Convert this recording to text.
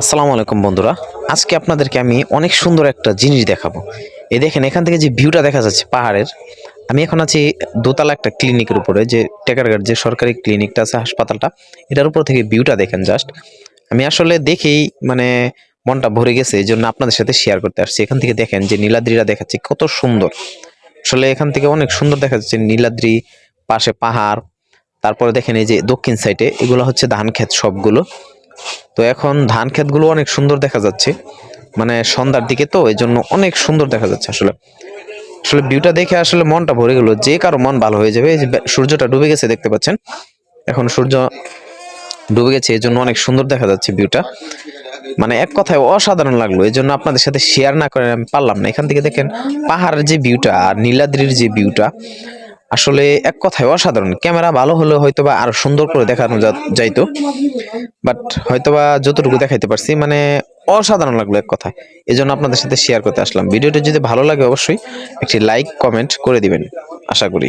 আসসালামু আলাইকুম বন্ধুরা। আজকে আপনাদেরকে আমি অনেক সুন্দর একটা জিনিস দেখাবো। এই দেখেন, এখান থেকে যে ভিউটা দেখা যাচ্ছে পাহাড়ের। আমি এখন আছি দোতলা একটা ক্লিনিকের উপরে, যে টেকারঘাট যে সরকারি ক্লিনিকটা আছে, হাসপাতালটা, এটার উপর থেকে ভিউটা দেখেন জাস্ট। আমি আসলে দেখেই মানে মনটা ভরে গেছে, এই জন্য আপনাদের সাথে শেয়ার করতে আসছি। এখান থেকে দেখেন যে নীলাদ্রিটা দেখাচ্ছি কত সুন্দর। আসলে এখান থেকে অনেক সুন্দর দেখা যাচ্ছে নীলাদ্রি, পাশে পাহাড়। তারপরে দেখেন এই যে দক্ষিণ সাইডে এগুলো হচ্ছে ধান ক্ষেত সবগুলো। তো এখন ধান ক্ষেতগুলো অনেক সুন্দর দেখা যাচ্ছে, মানে সন্ধ্যার দিকে, তো এই জন্য অনেক সুন্দর দেখা যাচ্ছে। আসলে আসলে ভিউটা দেখে আসলে মনটা ভরে গেল, যে কারো মন ভালো হয়ে যাবে। এই যে সূর্যটা ডুবে গেছে দেখতে পাচ্ছেন, এখন সূর্য ডুবে গেছে, এই জন্য অনেক সুন্দর দেখা যাচ্ছে ভিউটা। মানে এক কথায় অসাধারণ লাগলো, এই জন্য আপনাদের সাথে শেয়ার না করে আমি পারলাম না। এখান থেকে দেখেন পাহাড়ের যে ভিউটা আর নীলাদ্রির যে ভিউটা, আসলে এক কথায় অসাধারণ। ক্যামেরা ভালো হলে হয়তোবা আরো সুন্দর করে দেখানো যাইতো, বাট হয়তোবা যতটুকু দেখাইতে পারছি মানে অসাধারণ লাগলো এক কথায়। এই জন্য আপনাদের সাথে শেয়ার করতে আসলাম। ভিডিওটি যদি ভালো লাগে অবশ্যই একটি লাইক কমেন্ট করে দিবেন, আশা করি।